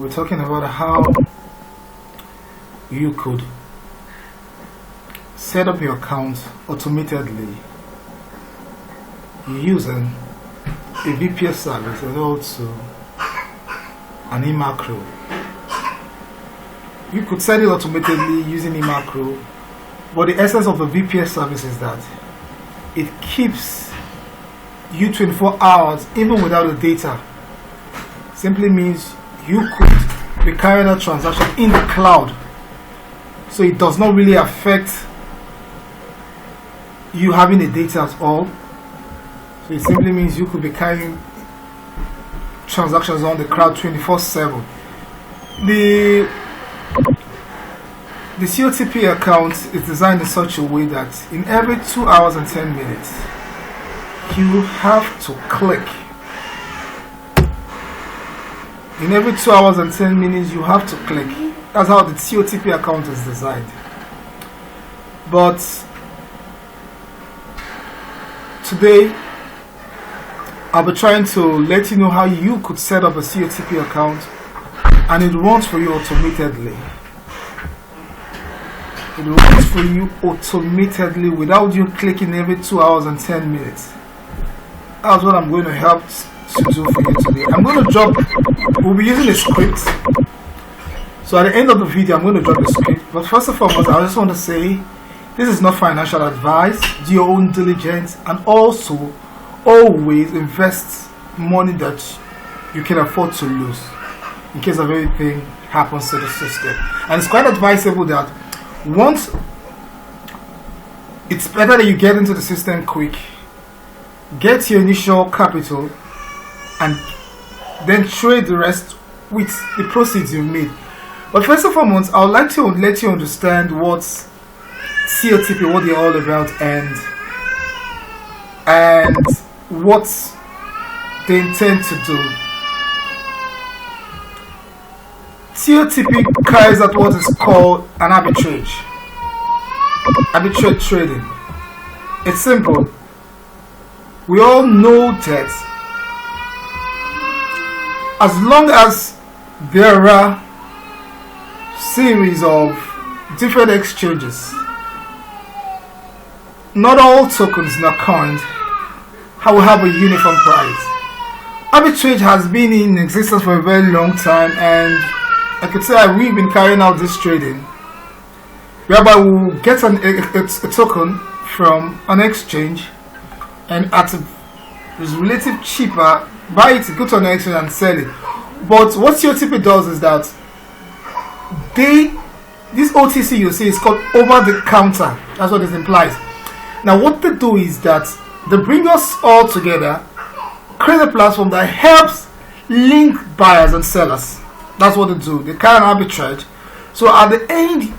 we're talking about how you could set up your account automatically using a VPS service and also an eMacro. You could set it automatically using eMacro, but the essence of the VPS service is that it keeps you 24 hours even without the data. Simply means you could be carrying out transaction in the cloud, so it does not really affect you having the data at all. So it simply means you could be carrying transactions on the cloud 24/7. The COTP account is designed in such a way that in every 2 hours and 10 minutes you have to click. In every 2 hours and 10 minutes you have to click. That's how the COTP account is designed. But today I'll be trying to let you know how you could set up a COTP account and it runs for you automatically. It runs for you automatically without you clicking every 2 hours and 10 minutes. That's what I'm going to help to do for you today. We'll be using a script. So at the end of the video, I'm going to drop the script. But first and foremost, I just want to say, this is not financial advice. Do your own diligence and also always invest money that you can afford to lose in case of anything happens to the system. And it's quite advisable that once it's better that you get into the system quick, get your initial capital and then trade the rest with the proceeds you made. But first and foremost, I would like to let you understand what's COTP, what they're all about, and what they intend to do. COTP carries out what is called an arbitrage trading. It's simple. We all know that as long as there are series of different exchanges, not all tokens nor coins will have a uniform price. Arbitrage has been in existence for a very long time, and I could say we've been carrying out this trading whereby we will get a token from an exchange and at a relative cheaper buy it, go to an exchange and sell it. But what COTP does is that this OTC you see is called over the counter. That's what it implies. Now what they do is that they bring us all together, create a platform that helps link buyers and sellers. That's what they do. They carry an arbitrage. So at the end,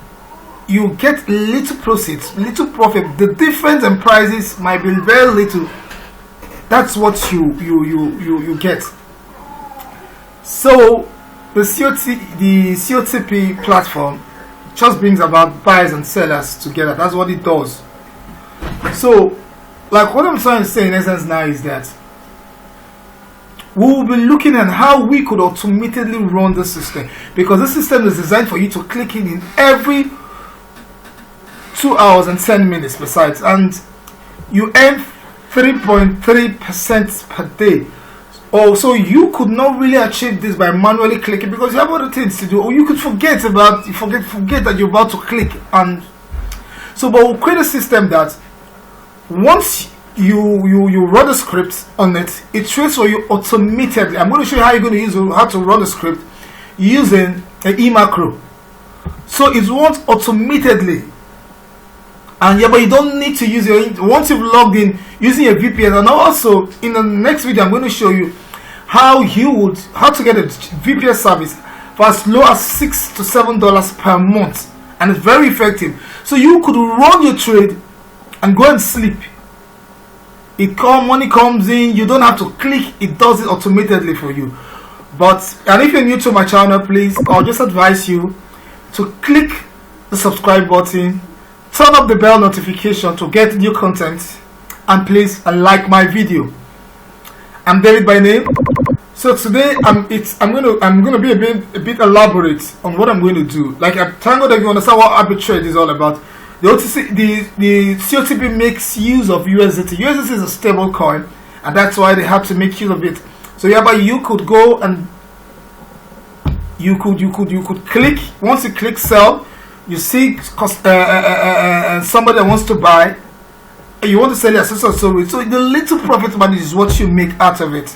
you get little proceeds, little profit. The difference in prices might be very little. That's what you get. So the COTP platform just brings about buyers and sellers together. That's what it does. So, like what I'm trying to say in essence now is that we will be looking at how we could automatically run the system, because this system is designed for you to click in every 2 hours and 10 minutes besides, and you earn 3.3% per day. Also, you could not really achieve this by manually clicking because you have other things to do, or you could forget that you're about to click. And so, but we'll create a system that once you run the script on it, it trades for you automatically. I'm going to show you how you're going to use how to run the script using an eMacro. So it runs automatically, and yeah, but you don't need to use once you've logged in using a VPN. And also in the next video, I'm going to show you how to get a VPN service for as low as $6 to $7 per month, and it's very effective. So you could run your trade and go and sleep. Money comes in, you don't have to click, it does it automatically for you. And if you're new to my channel, please, I'll just advise you to click the subscribe button, turn up the bell notification to get new content, and please like my video. I'm David by name. So today I'm gonna be a bit elaborate on what I'm going to do. Like, I thank God that you understand what arbitrage is all about. The COTP makes use of USDT. USDT is a stable coin, and that's why they have to make use of it. So yeah, but you could go and you could click. Once you click sell, you see somebody that wants to buy, and you want to sell your accessories. So the little profit money is what you make out of it.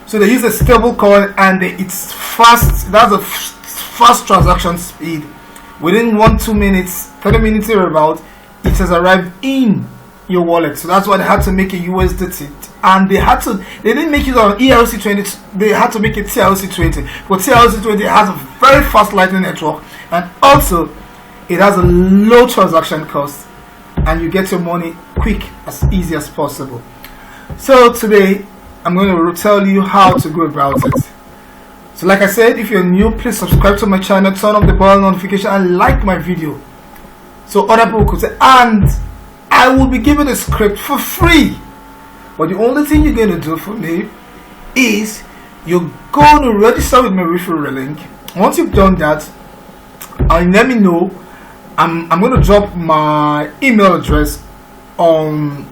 So they use a stable coin, and it's fast. That's a fast transaction speed. Within 1-2 minutes, 30 minutes or about, it has arrived in your wallet. So that's why they had to make a USDT, and they didn't make it on ERC20. They had to make it TRC20. But TRC20 has a very fast lightning network, and also it has a low transaction cost, and you get your money quick, as easy as possible. So today I'm going to tell you how to go about it. So like I said, if you're new, please subscribe to my channel, turn on the bell notification, and like my video so other people could say, and I will be giving a script for free. But the only thing you're going to do for me is you're going to register with my referral link. Once you've done that, let me know. I'm going to drop my email address on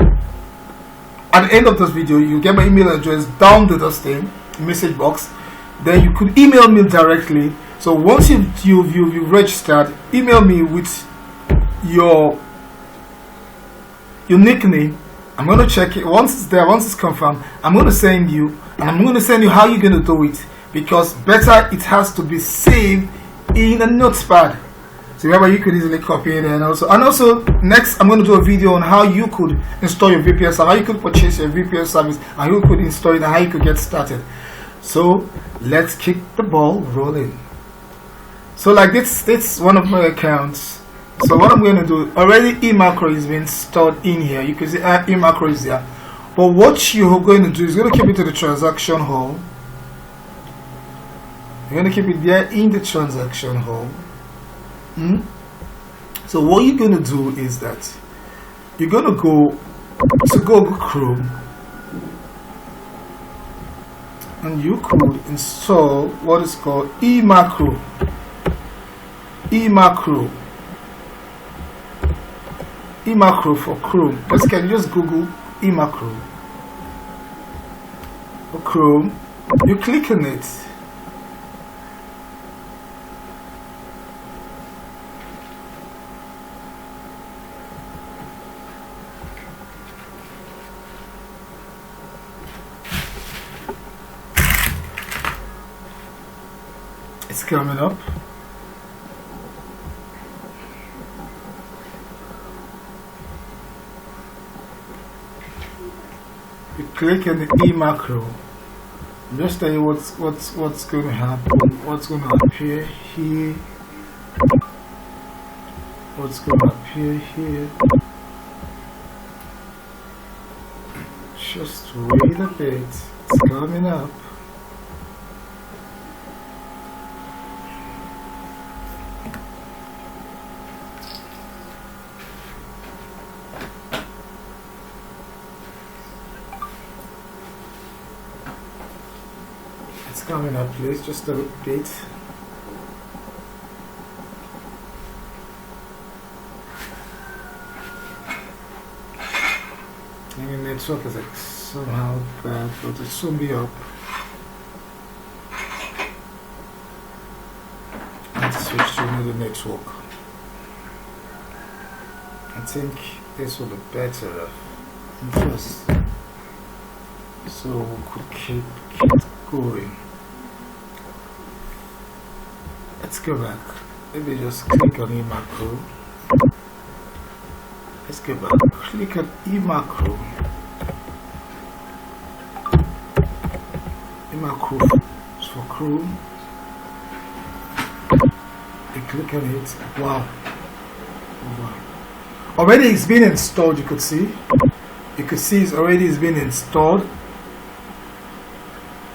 at the end of this video. You get my email address down to this thing message box. Then you could email me directly. So once you've registered, email me with your nickname. I'm going to check it. Once it's there, once it's confirmed, I'm going to send you, and I'm going to send you how you're going to do it, because better it has to be saved in a notepad. So wherever you could easily copy it, and also next I'm going to do a video on how you could install your VPN service, how you could purchase your VPN service, and how you could install it, and how you could get started. So let's kick the ball rolling. So like this one of my accounts. So what I'm going to do, already eMacro is being stored in here. You can see eMacro is there. But what you're going to do is going to keep it to the transaction hall. You're going to keep it there in the transaction hall. So what you're going to do is that you're going to go to Google Chrome, and you could install what is called eMacro. eMacro for Chrome. Can you just Google eMacro for Chrome? You click on it. It's coming up. You click on the eMacro. Just tell you what's going to happen. What's going to appear here? What's going to appear here? Just wait a bit. It's coming up. It's coming up, please. Just a bit. The network is like somehow bad, but it'll soon be up. Let's switch to another network. I think this will be better first, so we could keep going. Let's go back. Maybe just click on eMacro. Let's go back. Click on eMacro. eMacro is for Chrome. You click on it. Wow. Already it's been installed. You could see. You could see it's been installed.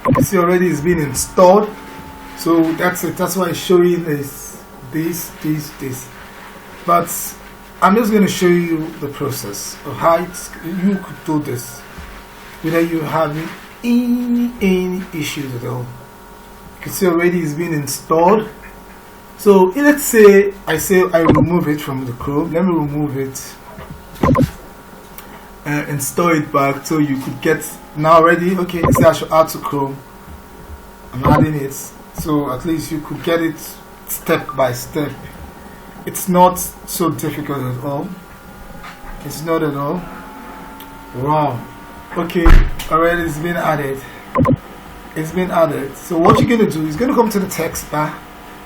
You can see already it's been installed. So that's it. That's why I'm showing this. But I'm just going to show you the process of how you could do this. Whether you have it, any issues at all. You can see already it's been installed. So let's say I remove it from the Chrome. Let me remove it and install it back so you could get now already. Okay, say I should add to Chrome. I'm adding it so at least you could get it step by step. It's not so difficult at all. It's not at all. Wow. Okay, already it's been added. It's been added. So what you're gonna do is gonna come to the text bar.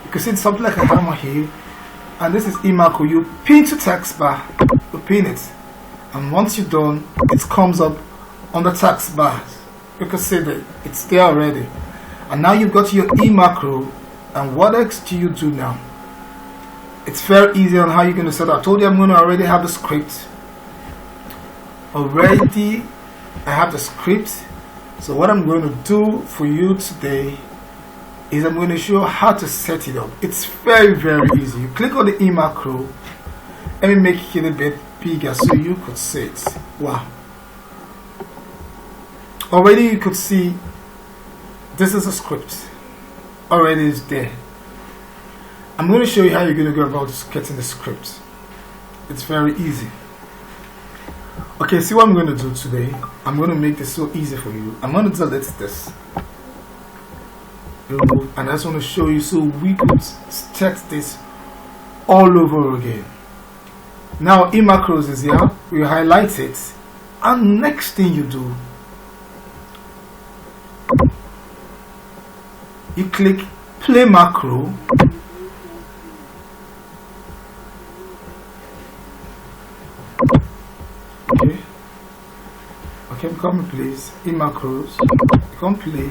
You can see something like a hammer here, and this is email. You pin to text bar. You pin it, and once you're done, it comes up on the text bar. You can see that it's there already. And now you've got your macro. And what else do you do now? It's very easy on how you're going to set up. I told you I'm going to already have the script. Already I have the script. So what I'm going to do for you today is I'm going to show you how to set it up. It's very easy. You click on the macro. Let me make it a bit bigger so you could see it. Wow. Already you could see this is a script. Already is there. I'm going to show you how you're going to go about getting the script. It's very easy. Okay, see what I'm going to do today. I'm going to make this so easy for you. I'm going to delete this. And I just want to show you so we could set this all over again. Now, macros is here. We highlight it. And next thing you do, you click play macro. Okay, come please. In macros, come play.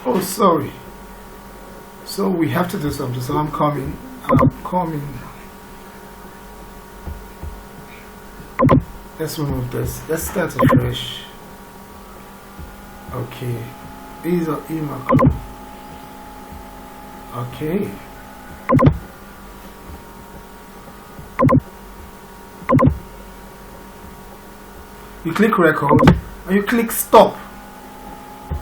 Oh, sorry. So we have to do something. So I'm coming. Let's remove this. Let's start afresh. Okay, these are macro. Okay. You click record and you click stop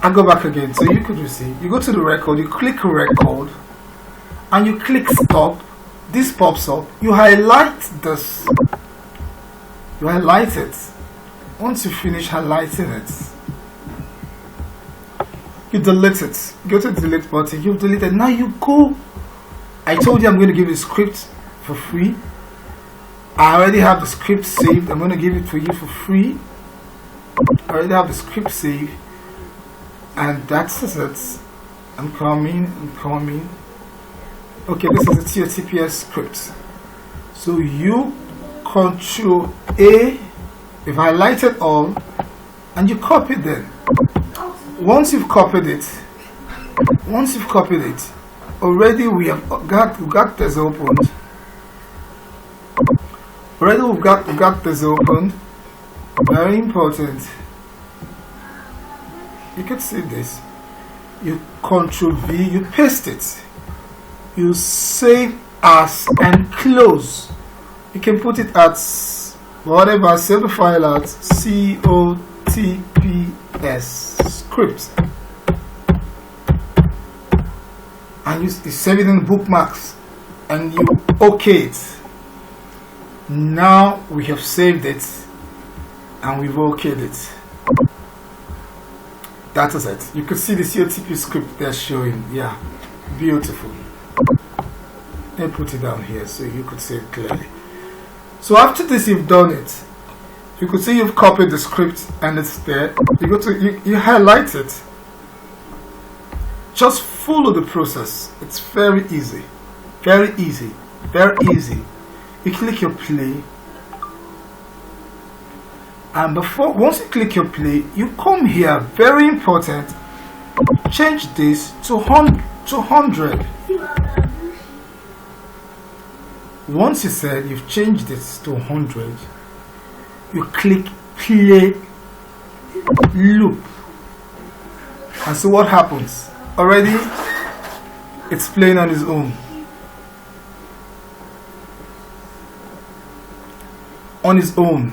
and go back again. So you could see, you go to the record, you click record and you click stop. This pops up. You highlight this. You highlight it. Once you finish highlighting it, you delete it. Go to the delete button. You've deleted. Now you go. I told you I'm going to give you the script for free. I already have the script saved. I'm going to give it for you for free. I already have the script saved. And that's it. I'm coming. Okay, this is the COTPS script. So you Control A, if I highlight it all, and you copy them. Once you've copied it, already we got this opened. Already we've got this opened. Very important. You can see this. You Control V, you paste it. You save as and close. You can put it at whatever. Save the file at COTPS Script. And you save it in bookmarks and you OK it. Now we have saved it and we've okayed it. That is it. You can see the COTPS script they're showing. Yeah, beautiful. Let me put it down here so you could see it clearly. So after this, you've done it. You could see you've copied the script and it's there. You go to you highlight it. Just follow the process. It's very easy. Very easy. You click your play. And once you click your play, you come here. Very important. Change this to 100. Once you said you've changed this to 100, you click play loop. And so what happens? Already it's playing on its own. on its own.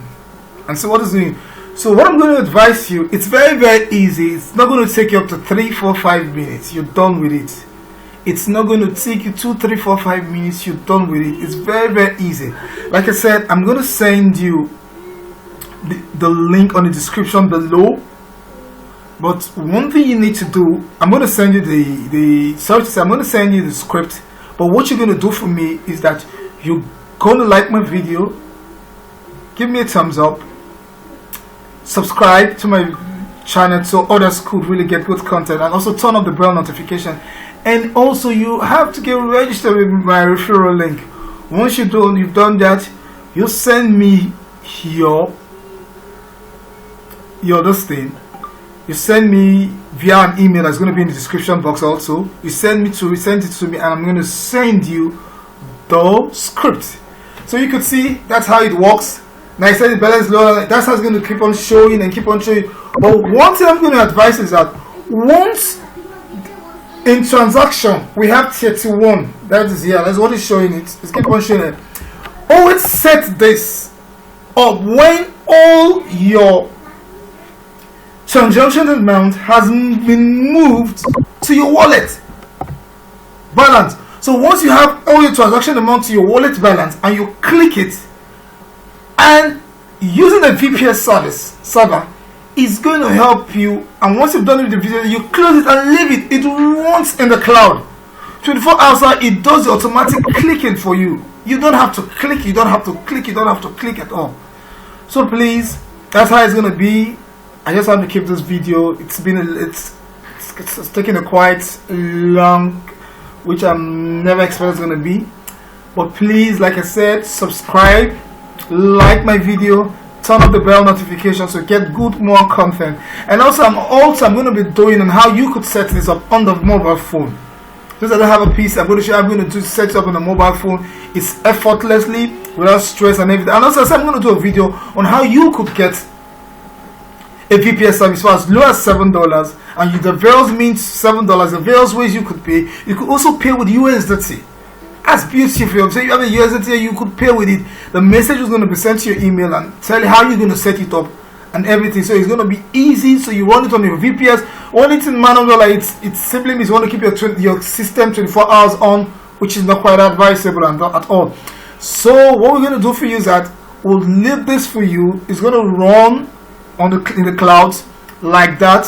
And so what is doing? So what I'm going to advise you, it's very, very easy. It's not going to take you up to 3, 4, 5 minutes. You're done with it. It's not going to take you 2, 3, 4, 5 minutes. You're done with it. It's very, very easy. Like I said, I'm going to send you the link on the description below. But one thing you need to do, I'm going to send you I'm going to send you the script. But what you're going to do for me is that you're going to like my video, give me a thumbs up, subscribe to my channel so others could really get good content, and also turn on the bell notification. And also you have to get registered with my referral link. Once you've done that, you send me this thing. You send me via an email that's going to be in the description box also. You send it to me, and I'm going to send you the script. So you could see that's how it works. Now I said the balance lower, that's how it's going to keep on showing and keep on showing. But one thing I'm going to advise is that once in transaction we have 31, that is here, that's what is showing it. Let's keep on showing it. Always set this up when all your transaction amount has been moved to your wallet balance. So once you have all your transaction amount to your wallet balance and you click it, and using the VPS server is going to help you. And once you've done it with the video, you close it and leave it. It runs in the cloud 24 hours. It does the automatic clicking for you. You don't have to click. You don't have to click. You don't have to click at all. So please, that's how it's going to be. I just want to keep this video. It's taken a quite long, which I'm never expected it's going to be. But please, like I said, subscribe, like my video, turn on the bell notification so you get more content. And also I'm going to be doing on how you could set this up on the mobile phone. Since I don't have a PC, I'm going to set it up on the mobile phone. It's effortlessly, without stress and everything. And also I'm going to do a video on how you could get a VPS service for as low as $7. And the various means $7, the various ways you could pay. You could also pay with USDT. That's beautiful. So you have a USDT, you could pay with it. The message is going to be sent to your email and tell you how you're going to set it up and everything. So it's going to be easy. So you run it on your VPS. One it's in manual, it simply means you want to keep your system 24 hours on, which is not quite advisable at all. So what we're going to do for you is that we'll leave this for you. It's going to run in the clouds like that.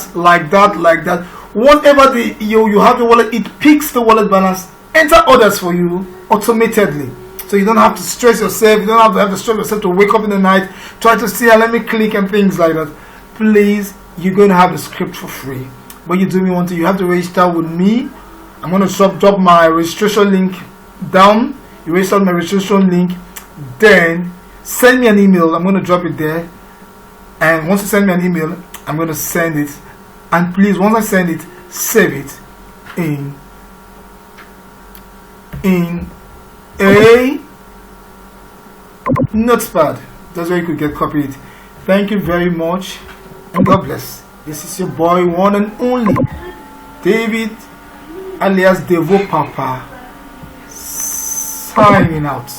Whatever you have your wallet, it picks the wallet balance, enter orders for you automatically. So you don't have to stress yourself. You don't have to stress yourself to wake up in the night, try to see, let me click and things like that. Please, you're going to have the script for free. But you do me one thing, you have to register with me. I'm going to drop my registration link down. You register my registration link, then send me an email. I'm going to drop it there. And once you send me an email, I'm going to send it. And please, once I send it, save it in a notepad. That's where you could get copied. Thank you very much, and God bless. This is your boy, one and only David, alias Devo Papa, signing out.